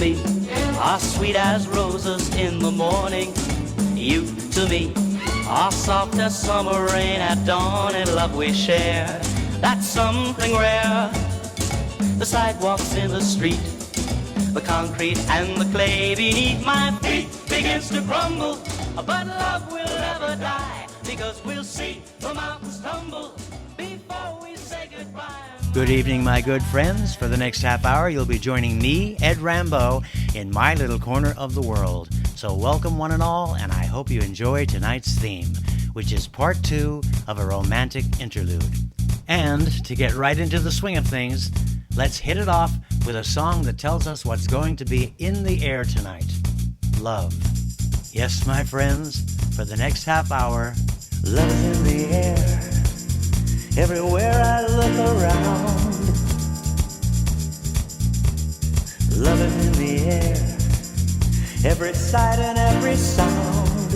me are sweet as roses in the morning. You to me are soft as summer rain at dawn, and love we share, that's something rare. The sidewalks in the street, the concrete and the clay beneath my feet begins to crumble, but love will never die, because we'll see the mountains tumble before we say goodbye. Good evening, my good friends. For the next half hour, you'll be joining me, Ed Rambeau, in my little corner of the world. So welcome one and all, and I hope you enjoy tonight's theme, which is part 2 of a romantic interlude. And to get right into the swing of things, let's hit it off with a song that tells us what's going to be in the air tonight. Love. Yes, my friends, for the next half hour, love is in the air. Everywhere I look around, love is in the air. Every sight and every sound.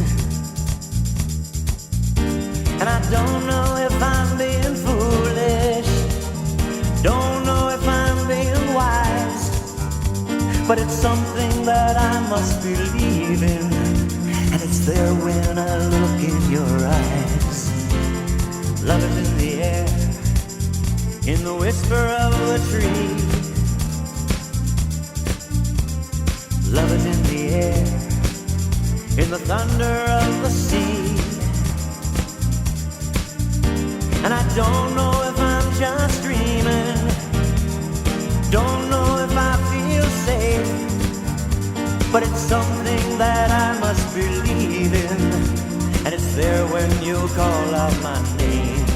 And I don't know if I'm being foolish, don't know if I'm being wise, but it's something that I must believe in, and it's there when I look in your eyes. Love is in the air, in the whisper of a tree. Love is in the air, in the thunder of the sea. And I don't know if I'm just dreaming, don't know if I feel safe, but it's something that I must believe in, and it's there when you call out my name.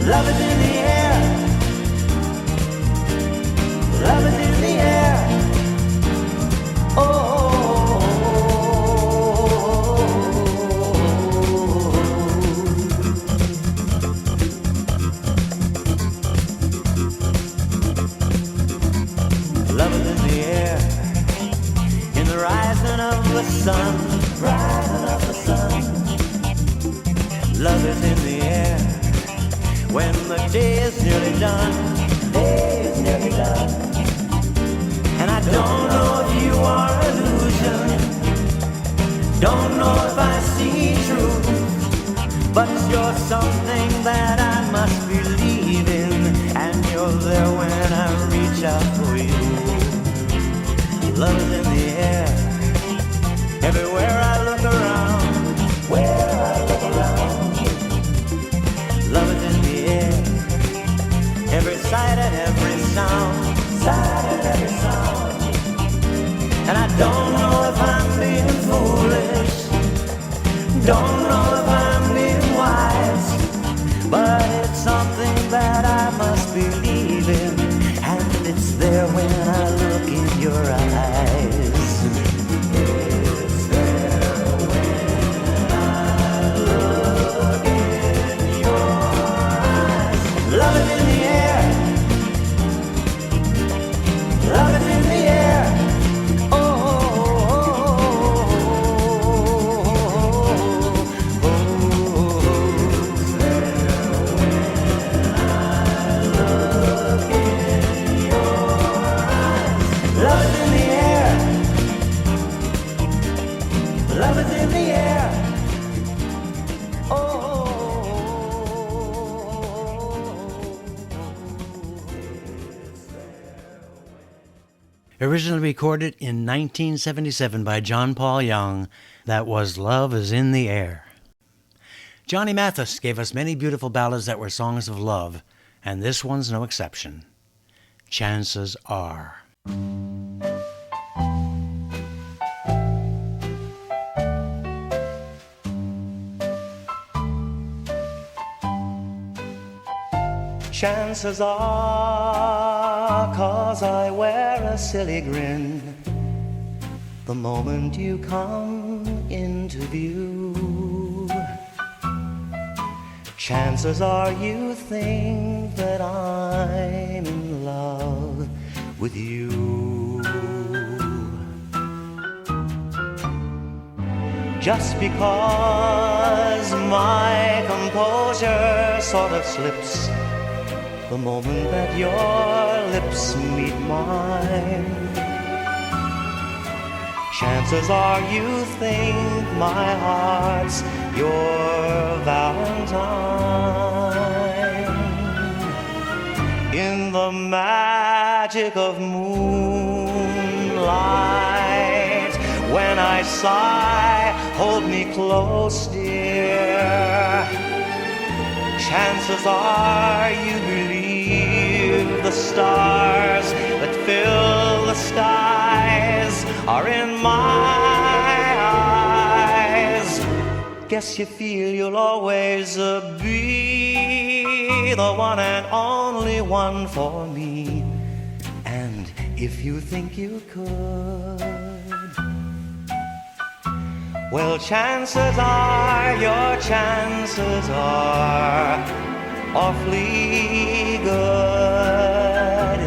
Love is in the air, love is in the air. Oh, love is in the air, in the rising of the sun, rising of the sun. Love is in the air, when the day is nearly done, day is nearly done. And I don't know if you are illusion, don't know if I see truth, but you're something that I must believe in, and you're there when I reach out for you. Love is in the air, everywhere I look around, where I look around. Love is in the air, every sight and every sound, sight and every sound. And I don't know if I'm being foolish, don't know if I'm being wise, but it's something that I must believe in, and it's there when I look in your eyes. It's there when I look in your eyes. Love is in the air, love is in the air. Originally recorded in 1977 by John Paul Young, that was Love is in the Air. Johnny Mathis gave us many beautiful ballads that were songs of love, and this one's no exception. Chances Are. Chances are, 'cause I wear a silly grin the moment you come into view. Chances are you think that I'm in love with you. Just because my companion composure sort of slips the moment that your lips meet mine. Chances are you think my heart's your Valentine. In the magic of moonlight, when I sigh, hold me close, dear. Chances are you believe the stars that fill the skies are in my eyes. Guess you feel you'll always be the one and only one for me. And if you think you could, well, chances are your chances are awfully good.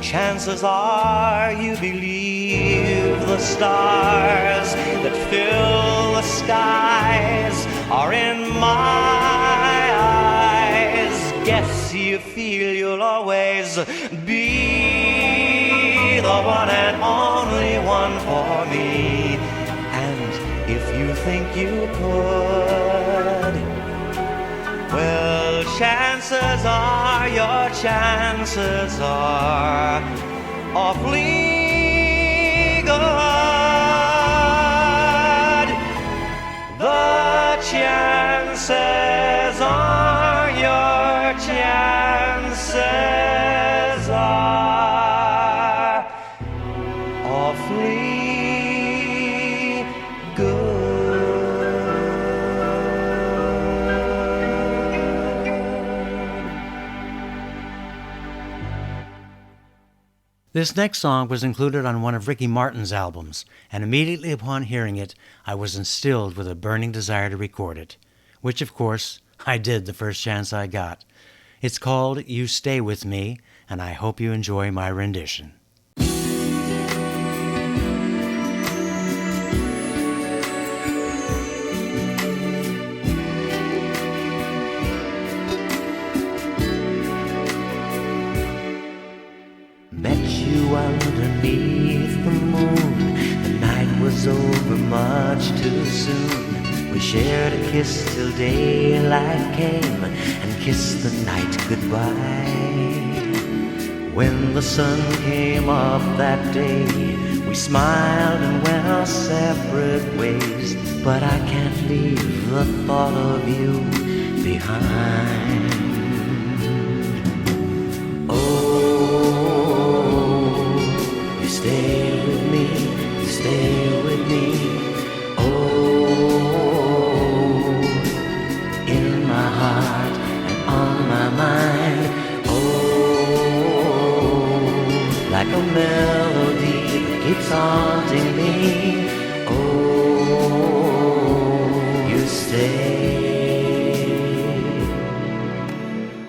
Chances are you believe the stars that fill the skies are in my eyes. Guess you feel you'll always be the one and only one for me. And if you think you could, well, chances are your chances are awfully good. The chances are your chances are awfully good. This next song was included on one of Ricky Martin's albums, and immediately upon hearing it, I was instilled with a burning desire to record it, which, of course, I did the first chance I got. It's called You Stay With Me, and I hope you enjoy my rendition. Underneath the moon, the night was over much too soon. We shared a kiss till daylight came and kissed the night goodbye. When the sun came up that day, we smiled and went our separate ways. But I can't leave the thought of you behind. Stay with me, stay with me. Oh, in my heart and on my mind. Oh, like a melody that keeps haunting me. Oh, you stay.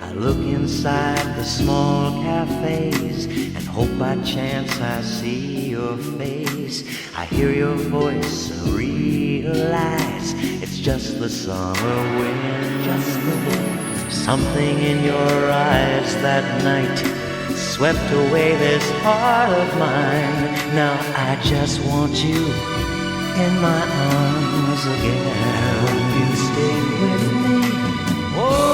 I look inside the small cafes and hope by chance I see your face. I hear your voice and realize it's just the summer wind. Just the wind. Something in your eyes that night swept away this heart of mine. Now I just want you in my arms again. Won't you stay with me? Oh,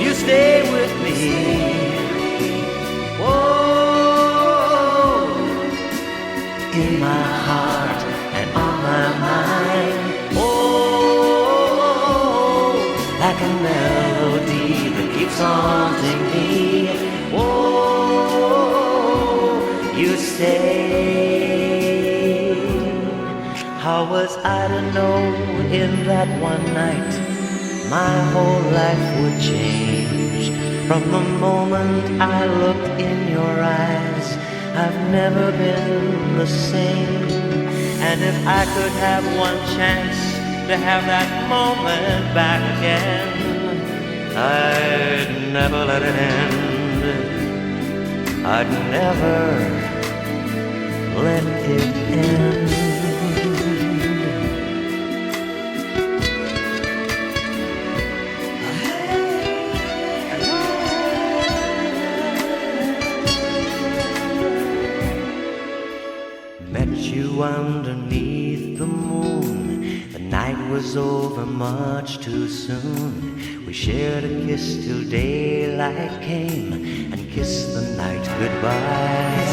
you stay with me. Oh, in my heart and on my mind. Oh, like a melody that keeps haunting me. Oh, you stay. How was I to know in that one night my whole life would change? From the moment I looked in your eyes, I've never been the same. And if I could have one chance to have that moment back again. I'd never let it end. I'd never let it end. Met you underneath the moon. The night was over much too soon. We shared a kiss till daylight came and kissed the night goodbye.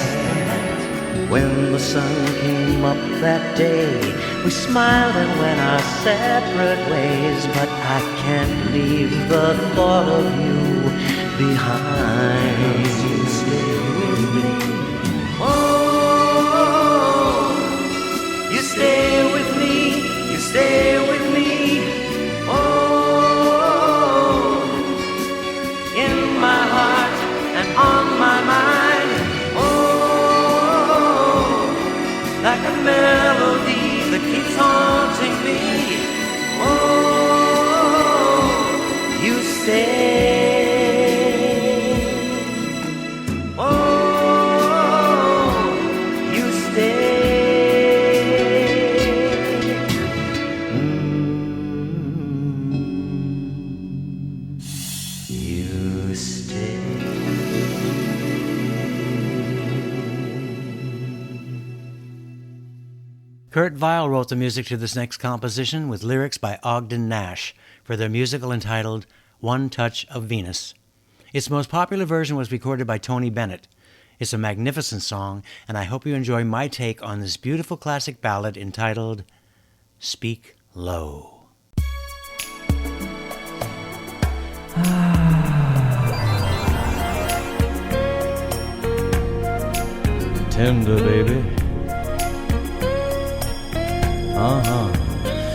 When the sun came up that day, we smiled and went our separate ways. But I can't leave the thought of you behind. You stay with me. Oh, you stay with me. You stay with me. Oh, in my heart and on my mind. Oh, like a melody that keeps haunting me. Oh, you stay. Oh, you stay. You stay. Kurt Weill wrote the music to this next composition with lyrics by Ogden Nash for their musical entitled One Touch of Venus. Its most popular version was recorded by Tony Bennett. It's a magnificent song, and I hope you enjoy my take on this beautiful classic ballad entitled Speak Low. Tender baby,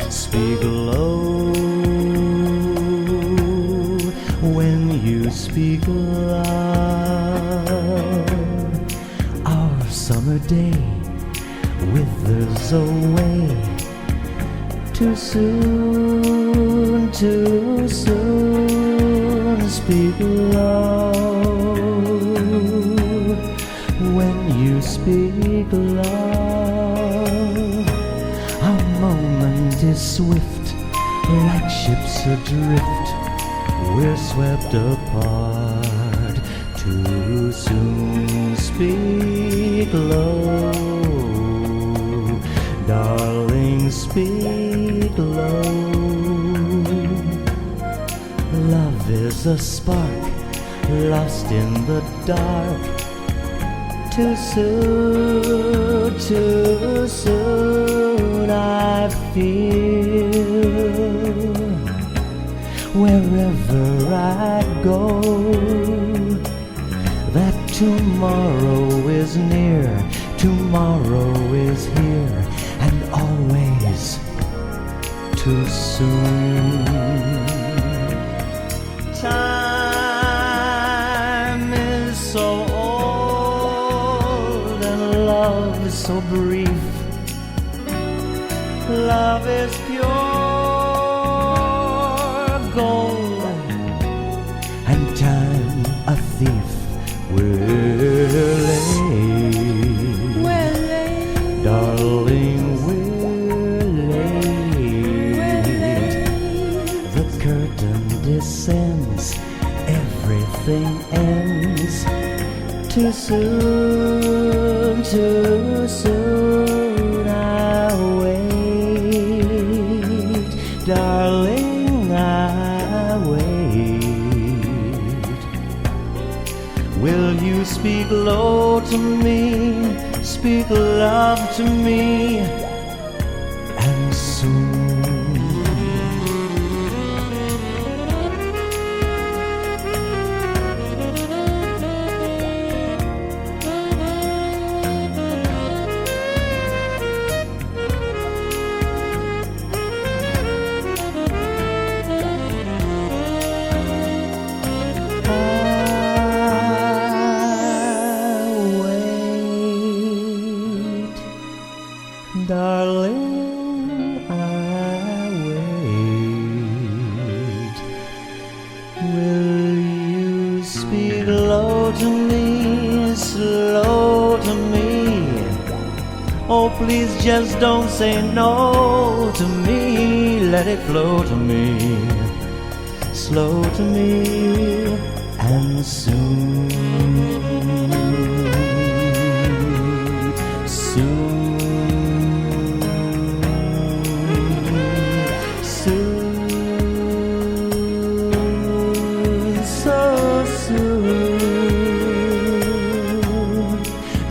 speak low. When you speak loud, our summer day withers away. Too soon, too soon. Speak low. When you speak loud, our moment is swift, like ships adrift. We're swept apart. Too soon. Speak low, darling. Speak low. Love is a spark lost in the dark. Too soon, too soon. I feel wherever I go that tomorrow is near, tomorrow is here, and always too soon. Time is so old and love is so brief. Love is pure gold and time a thief. We're late, darling, we're late. The curtain descends, everything ends. Too soon, too soon. I wait, darling, I wait. Will you speak low to me, speak love to me, and soon? slow to me, slow to me. Oh, please just don't say no to me. Let it flow to me, slow to me, and soon, soon, soon, so soon.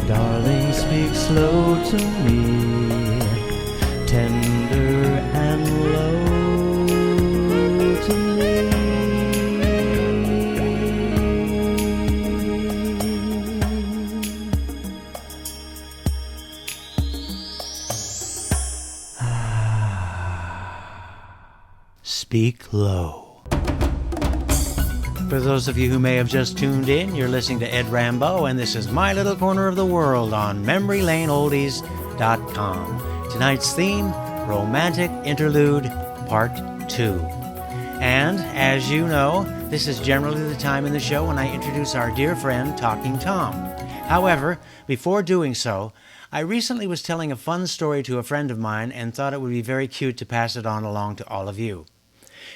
Darling, speak slow to me, tender and low to me. Speak low. For those of you who may have just tuned in, you're listening to Ed Rambeau, and this is My Little Corner of the World on MemoryLaneOldies.com. Tonight's theme, Romantic Interlude, Part 2. And, as you know, this is generally the time in the show when I introduce our dear friend, Talking Tom. However, before doing so, I recently was telling a fun story to a friend of mine and thought it would be very cute to pass it on along to all of you.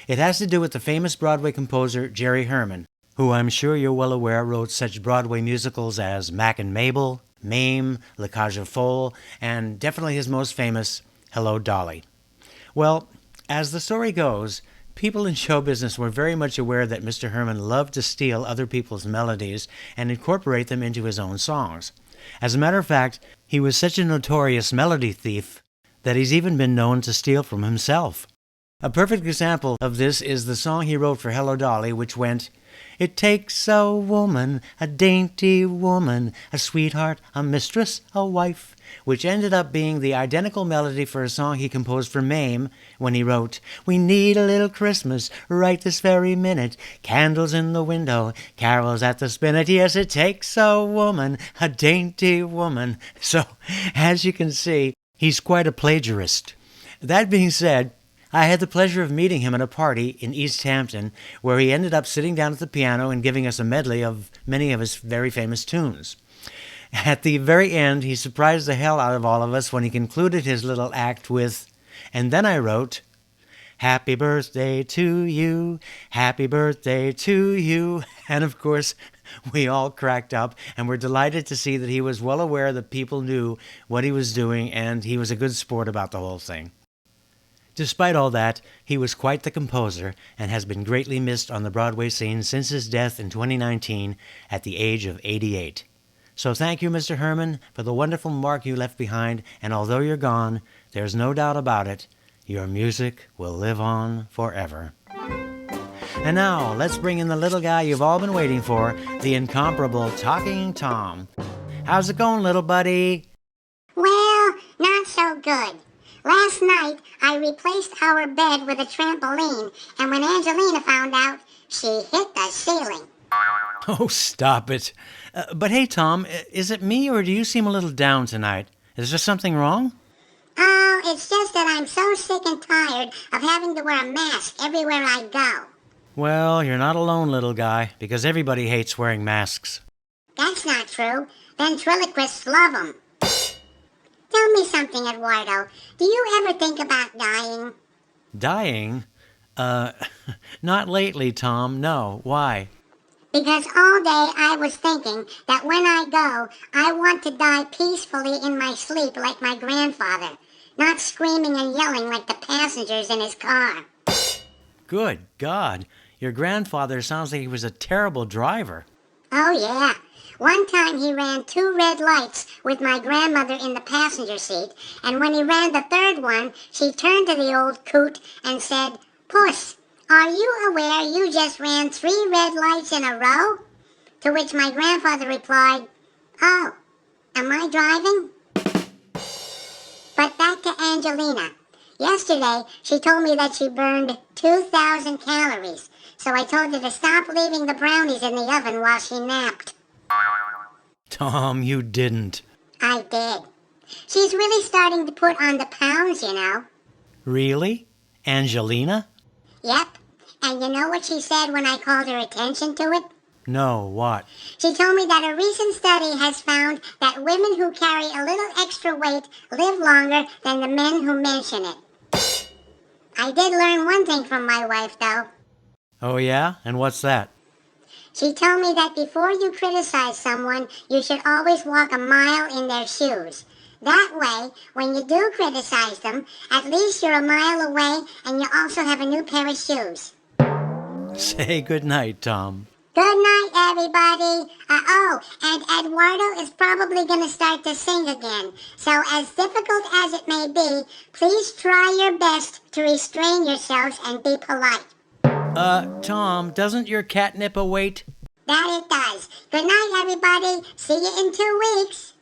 It has to do with the famous Broadway composer Jerry Herman, who I'm sure you're well aware wrote such Broadway musicals as Mac and Mabel, Mame, La Cage aux Folles, and definitely his most famous, Hello, Dolly. Well, as the story goes, people in show business were very much aware that Mr. Herman loved to steal other people's melodies and incorporate them into his own songs. As a matter of fact, he was such a notorious melody thief that he's even been known to steal from himself. A perfect example of this is the song he wrote for Hello, Dolly, which went, "It takes a woman, a dainty woman, a sweetheart, a mistress, a wife," which ended up being the identical melody for a song he composed for Mame when he wrote, "We need a little Christmas right this very minute, candles in the window, carols at the spinet. Yes, it takes a woman, a dainty woman." So, as you can see, he's quite a plagiarist. That being said, I had the pleasure of meeting him at a party in East Hampton, where he ended up sitting down at the piano and giving us a medley of many of his very famous tunes. At the very end, he surprised the hell out of all of us when he concluded his little act with, "And then I wrote, Happy birthday to you, happy birthday to you." And of course, we all cracked up and were delighted to see that he was well aware that people knew what he was doing, and he was a good sport about the whole thing. Despite all that, he was quite the composer and has been greatly missed on the Broadway scene since his death in 2019 at the age of 88. So thank you, Mr. Herman, for the wonderful mark you left behind, and although you're gone, there's no doubt about it, your music will live on forever. And now, let's bring in the little guy you've all been waiting for, the incomparable Talking Tom. How's it going, little buddy? Well, not so good. Last night, I replaced our bed with a trampoline, and when Angelina found out, she hit the ceiling. Oh, stop it. But hey, Tom, is it me or do you seem a little down tonight? Is there something wrong? Oh, it's just that I'm so sick and tired of having to wear a mask everywhere I go. Well, you're not alone, little guy, because everybody hates wearing masks. That's not true. Ventriloquists love them. Tell me something, Eduardo. Do you ever think about dying? Dying? Not lately, Tom. No. Why? Because all day I was thinking that when I go, I want to die peacefully in my sleep like my grandfather, not screaming and yelling like the passengers in his car. Good God. Your grandfather sounds like he was a terrible driver. Oh, yeah. One time he ran 2 red lights with my grandmother in the passenger seat, and when he ran the third one, she turned to the old coot and said, "Puss, are you aware you just ran 3 red lights in a row?" To which my grandfather replied, "Oh, am I driving?" But back to Angelina. Yesterday, she told me that she burned 2,000 calories, so I told her to stop leaving the brownies in the oven while she napped. Tom, you didn't. I did. She's really starting to put on the pounds, you know. Really? Angelina? Yep. And you know what she said when I called her attention to it? No, what? She told me that a recent study has found that women who carry a little extra weight live longer than the men who mention it. I did learn one thing from my wife, though. Oh yeah? And what's that? She told me that before you criticize someone, you should always walk a mile in their shoes. That way, when you do criticize them, at least you're a mile away and you also have a new pair of shoes. Say good night, Tom. Good night, everybody. And Eduardo is probably going to start to sing again. So as difficult as it may be, please try your best to restrain yourselves and be polite. Tom, doesn't your catnip await? That it does. Good night, everybody. See you in 2 weeks.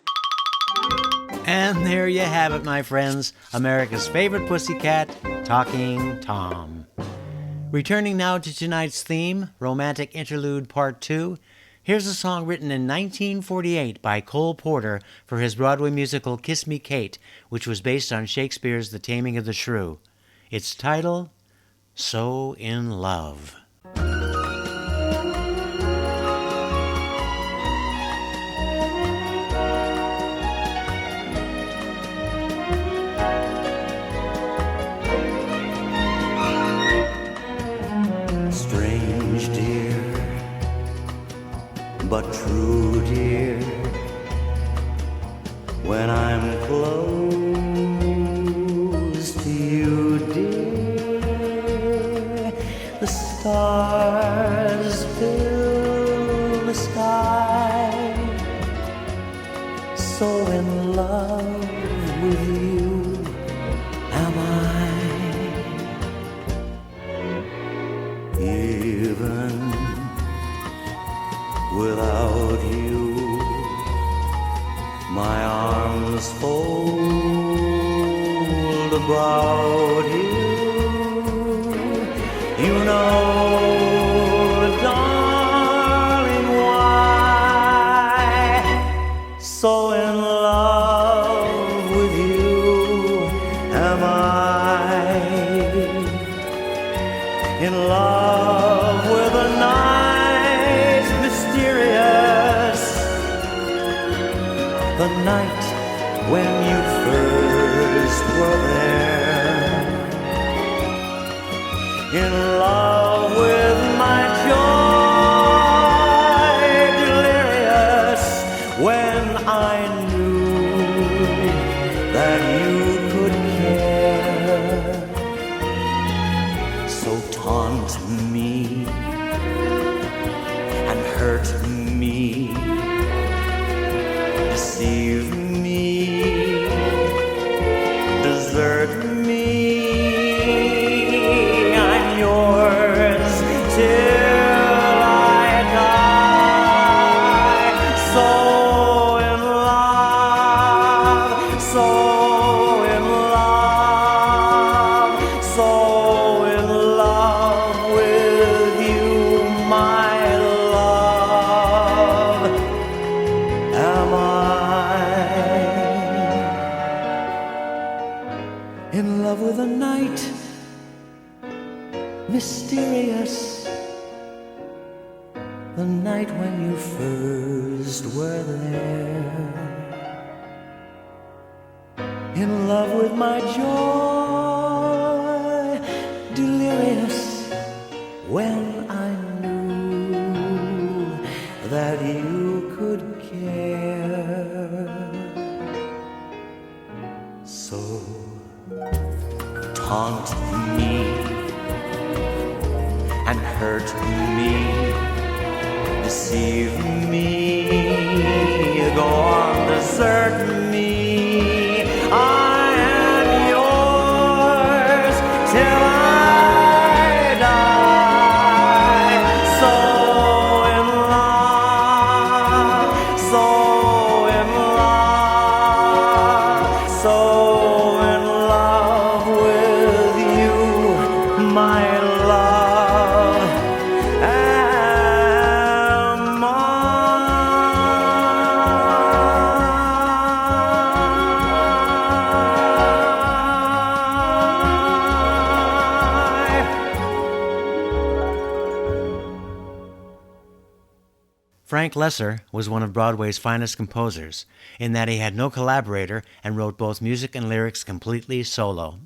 And there you have it, my friends. America's favorite pussycat, Talking Tom. Returning now to tonight's theme, Romantic Interlude Part 2, here's a song written in 1948 by Cole Porter for his Broadway musical Kiss Me Kate, which was based on Shakespeare's The Taming of the Shrew. Its title, So in Love. Strange, dear, but true, dear, when I'm close to you, dear, the stars fill the sky, so in love with you am I. Even without you, my arms fold about you. You know, darling, why so in love with you am I. In love with a night mysterious, the night when you first were there. In love with my joy delirious, when I knew that you could care. So taunt me and hurt me, deceive me, desert me. I'm yours till I die. So in love, so in love, so in love with you, my love, am I. In love with a night mysterious, the night when you first were there. In love with my joy delirious, when I knew that you could care. So taunt me and hurt me, deceive me, go on, desert me. I am yours till I die. So in love, so in love, so in love with you, my love, am I. Frank Lesser was one of Broadway's finest composers, in that he had no collaborator and wrote both music and lyrics completely solo.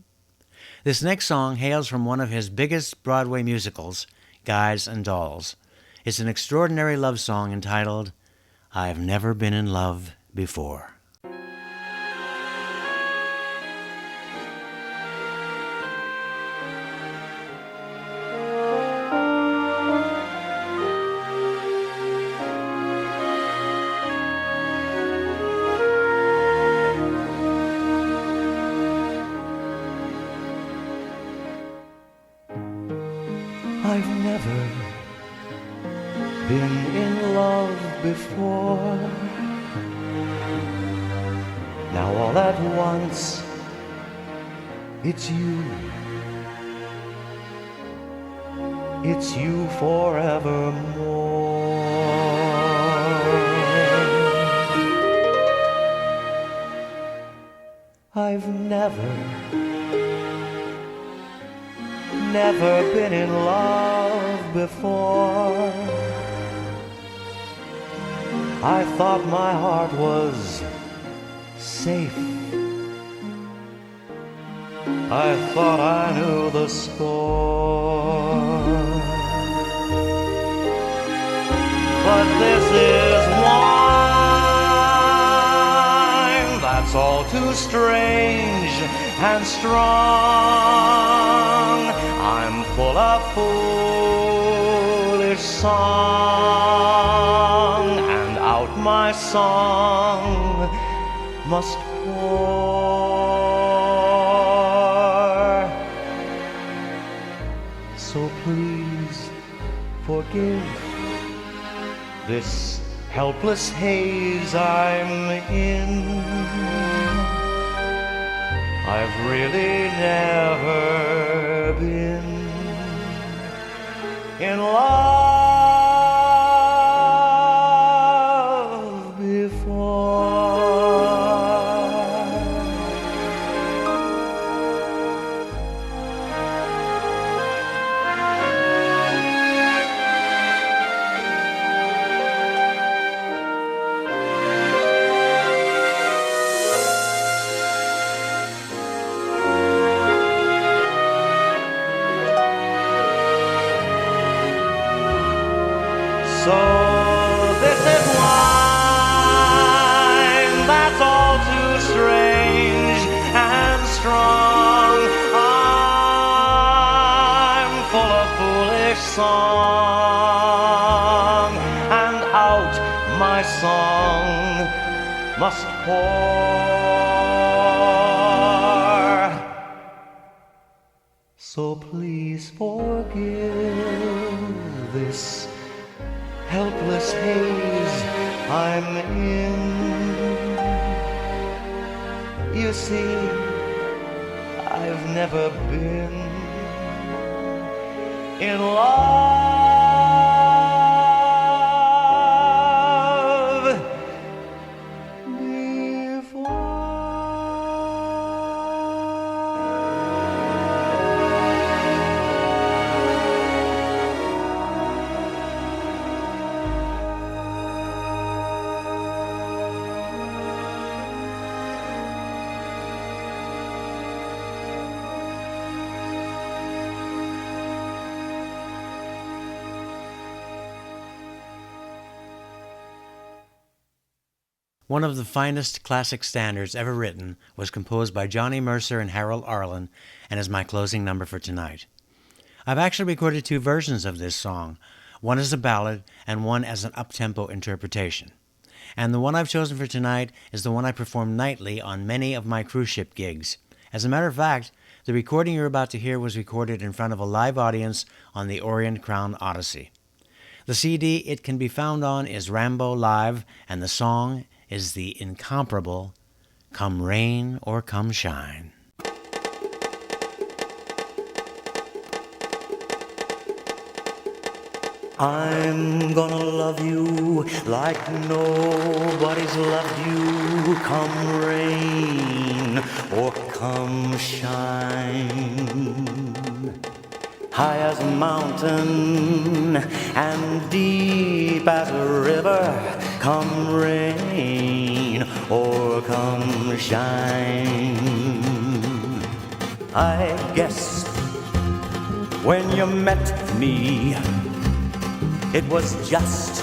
This next song hails from one of his biggest Broadway musicals, Guys and Dolls. It's an extraordinary love song entitled, I've Never Been in Love Before. I've never been in love before. Now all at once, it's you. It's you forevermore. I've never been in love before. I thought my heart was safe. I thought I knew the score. But this is wine that's all too strange and strong. I'm full of foolish song, and out my song must pour. So please forgive this helpless haze I'm in. I've really never been in love before. So this is wine that's all too strange and strong. I'm full of foolish song, and out my song must pour. So please forgive this helpless haze I'm in. You see, I've never been in love before. One of the finest classic standards ever written was composed by Johnny Mercer and Harold Arlen and is my closing number for tonight. I've actually recorded two versions of this song, one as a ballad and one as an up-tempo interpretation. And the one I've chosen for tonight is the one I perform nightly on many of my cruise ship gigs. As a matter of fact, the recording you're about to hear was recorded in front of a live audience on the Orient Crown Odyssey. The CD it can be found on is Rambeau Live, and the song is the incomparable Come Rain or Come Shine. I'm gonna love you like nobody's loved you. Come rain or come shine. high as a mountain and deep as a river. Come rain or come shine. I guess when you met me, it was just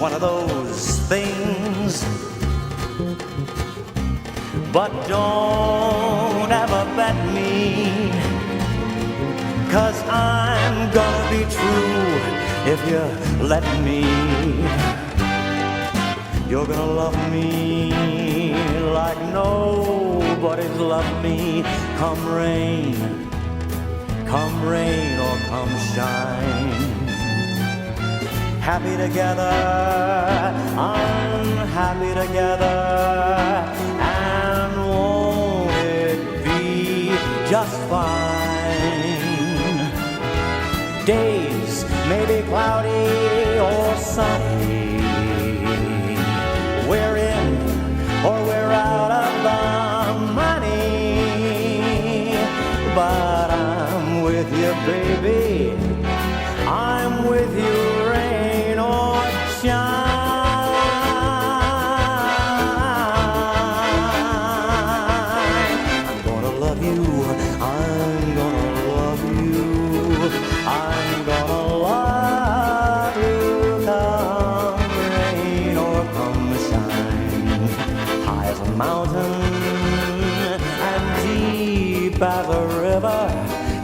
one of those things. But don't ever bet me, 'cause I'm gonna be true if you let me. You're gonna love me like nobody's loved me. Come rain or come shine. Happy together, unhappy together, and won't it be just fine? Days may be cloudy or sunny, we're in or we're out of the money, but I'm with you, baby. I'm with you, rain or shine. I'm gonna love you, I'm gonna love you, I'm gonna love you. Come rain or come shine, high as a mountain and deep as a river.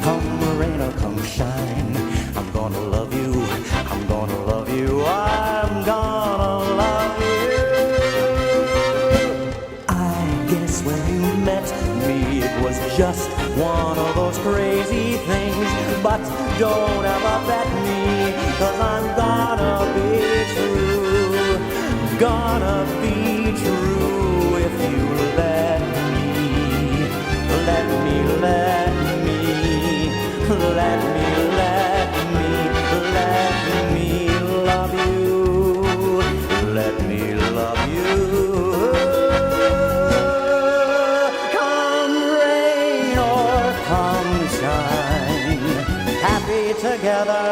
Come rain or come shine, I'm gonna love you, I'm gonna love you, I'm gonna love you. I guess when you met me, it was just one of those crazy things. But don't ever bet me, 'cause I'm gonna be true, gonna be true if you let me, let me, let me, let me, let me, let me love you, let me love you. Come rain or come shine, happy together,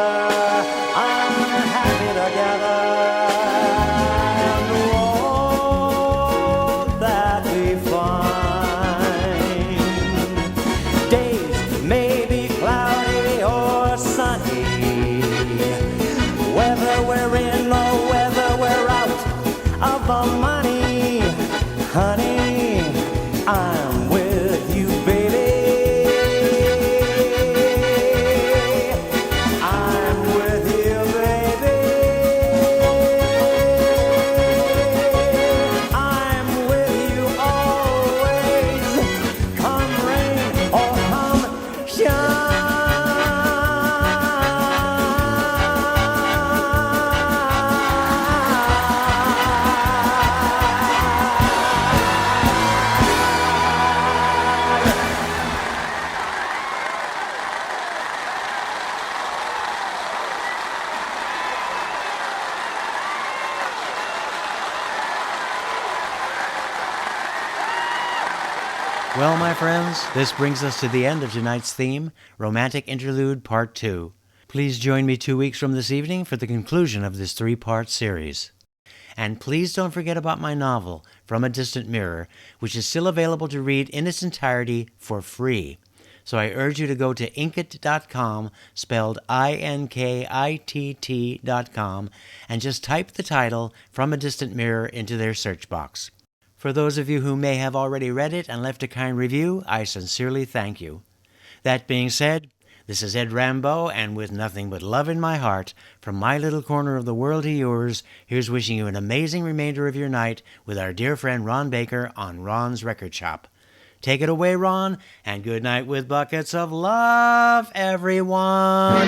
unhappy together, and won't that be fine? Days may be cloudy or sunny, whether we're in or whether we're out of the money, honey, I'm with you, baby. I'm with you, baby. I'm with you always. Come rain or come shine. Well, my friends, this brings us to the end of tonight's theme, Romantic Interlude Part 2. Please join me 2 weeks from this evening for the conclusion of this 3-part series. And please don't forget about my novel, From a Distant Mirror, which is still available to read in its entirety for free. So I urge you to go to inkit.com, spelled INKITT.com, and just type the title, From a Distant Mirror, into their search box. For those of you who may have already read it and left a kind review, I sincerely thank you. That being said, this is Ed Rambeau, and with nothing but love in my heart, from my little corner of the world to yours, here's wishing you an amazing remainder of your night with our dear friend Ron Baker on Ron's Record Shop. Take it away, Ron, and good night with buckets of love, everyone.